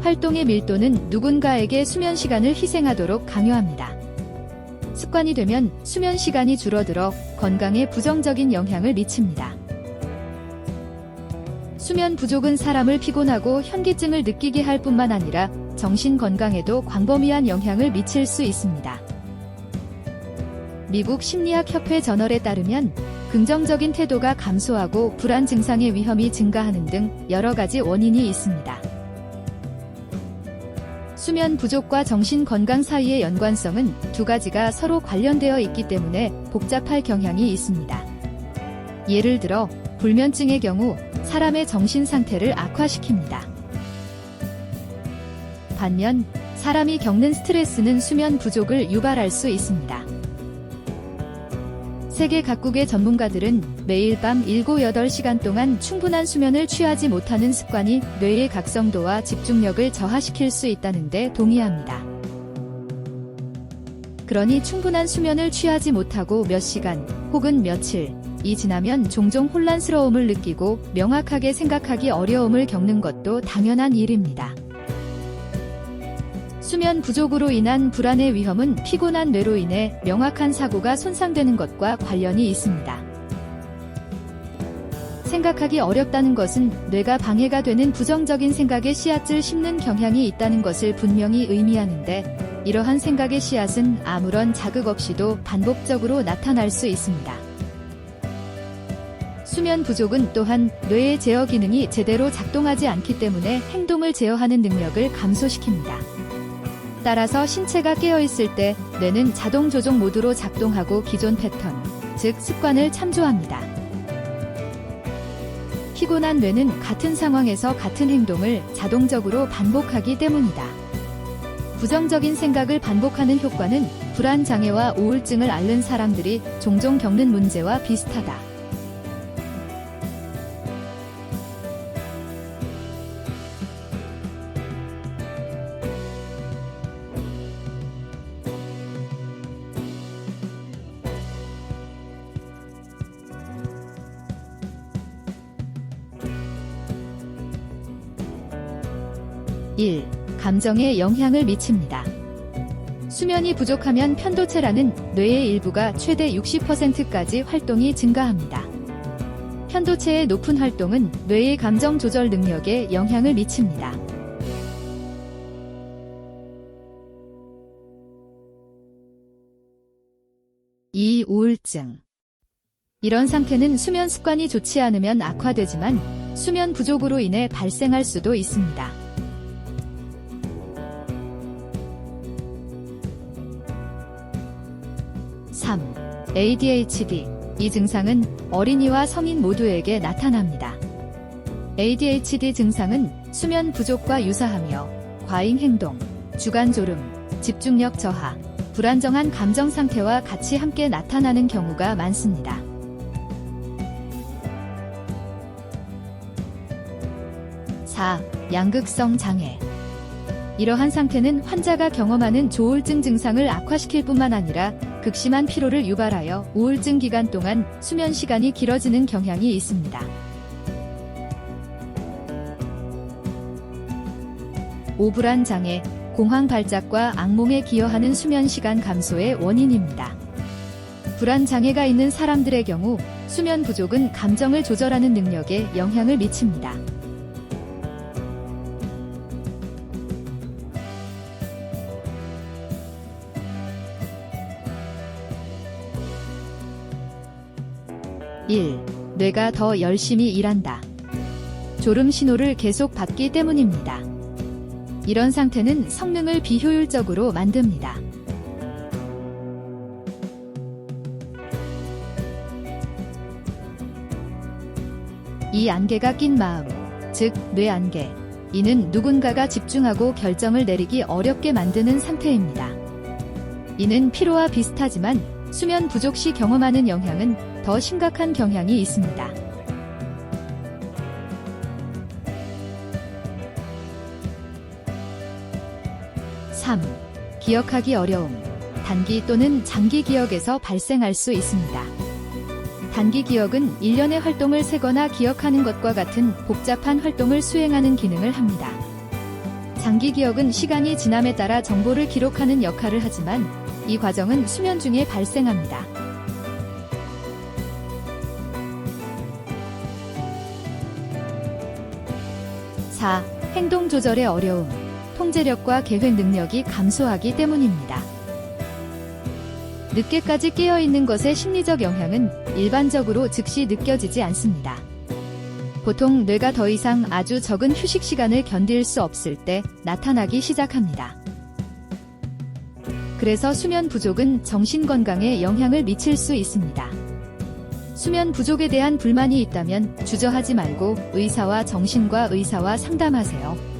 활동의 밀도는 누군가에게 수면 시간을 희생하도록 강요합니다. 습관이 되면 수면 시간이 줄어들어 건강에 부정적인 영향을 미칩니다. 수면 부족은 사람을 피곤하고 현기증을 느끼게 할 뿐만 아니라 정신 건강에도 광범위한 영향을 미칠 수 있습니다. 미국 심리학협회 저널에 따르면 긍정적인 태도가 감소하고 불안 증상의 위험이 증가하는 등 여러 가지 원인이 있습니다. 수면 부족과 정신 건강 사이의 연관성은 두 가지가 서로 관련되어 있기 때문에 복잡할 경향이 있습니다. 예를 들어 불면증의 경우 사람의 정신 상태를 악화시킵니다. 반면 사람이 겪는 스트레스는 수면 부족을 유발할 수 있습니다. 세계 각국의 전문가들은 매일 밤 7-8시간 동안 충분한 수면을 취하지 못하는 습관이 뇌의 각성도와 집중력을 저하시킬 수 있다는 데 동의합니다. 그러니 충분한 수면을 취하지 못하고 몇 시간 혹은 며칠이 지나면 종종 혼란스러움을 느끼고 명확하게 생각하기 어려움을 겪는 것도 당연한 일입니다. 수면 부족으로 인한 불안의 위험은 피곤한 뇌로 인해 명확한 사고가 손상되는 것과 관련이 있습니다. 생각하기 어렵다는 것은 뇌가 방해가 되는 부정적인 생각의 씨앗을 심는 경향이 있다는 것을 분명히 의미하는데, 이러한 생각의 씨앗은 아무런 자극 없이도 반복적으로 나타날 수 있습니다. 수면 부족은 또한 뇌의 제어 기능이 제대로 작동하지 않기 때문에 행동을 제어하는 능력을 감소시킵니다. 따라서 신체가 깨어있을 때 뇌는 자동 조종 모드로 작동하고 기존 패턴, 즉 습관을 참조합니다. 피곤한 뇌는 같은 상황에서 같은 행동을 자동적으로 반복하기 때문이다. 부정적인 생각을 반복하는 효과는 불안 장애와 우울증을 앓는 사람들이 종종 겪는 문제와 비슷하다. (1) 감정에 영향을 미칩니다. 수면이 부족하면 편도체라는 뇌의 일부가 최대 60%까지 활동이 증가합니다. 편도체의 높은 활동은 뇌의 감정 조절 능력에 영향을 미칩니다. (2) 우울증. 이런 상태는 수면 습관이 좋지 않으면 악화되지만 수면 부족으로 인해 발생할 수도 있습니다. 3. ADHD. 이 증상은 어린이와 성인 모두에게 나타납니다. ADHD 증상은 수면 부족과 유사하며 과잉 행동, 주간 졸음, 집중력 저하, 불안정한 감정 상태와 같이 함께 나타나는 경우가 많습니다. 4. 양극성 장애. 이러한 상태는 환자가 경험하는 조울증 증상을 악화시킬 뿐만 아니라 극심한 피로를 유발하여 우울증 기간 동안 수면 시간이 길어지는 경향이 있습니다. 5. 불안 장애, 공황 발작과 악몽에 기여하는 수면 시간 감소의 원인입니다. 불안 장애가 있는 사람들의 경우 수면 부족은 감정을 조절하는 능력에 영향을 미칩니다. 1. 뇌가 더 열심히 일한다. 졸음 신호를 계속 받기 때문입니다. 이런 상태는 성능을 비효율적으로 만듭니다. 이 안개가 낀 마음, 즉 뇌안개. 이는 누군가가 집중하고 결정을 내리기 어렵게 만드는 상태입니다. 이는 피로와 비슷하지만 수면 부족 시 경험하는 영향은 더 심각한 경향이 있습니다. 3. 기억하기 어려움. 단기 또는 장기 기억에서 발생할 수 있습니다. 단기 기억은 일련의 활동을 세거나 기억하는 것과 같은 복잡한 활동을 수행하는 기능을 합니다. 장기 기억은 시간이 지남에 따라 정보를 기록하는 역할을 하지만 이 과정은 수면 중에 발생합니다. 4. 행동 조절의 어려움. 통제력과 계획 능력이 감소하기 때문입니다. 늦게까지 깨어있는 것의 심리적 영향은 일반적으로 즉시 느껴지지 않습니다. 보통 뇌가 더 이상 아주 적은 휴식 시간을 견딜 수 없을 때 나타나기 시작합니다. 그래서 수면 부족은 정신 건강에 영향을 미칠 수 있습니다. 수면 부족에 대한 불만이 있다면 주저하지 말고 의사와 상담하세요.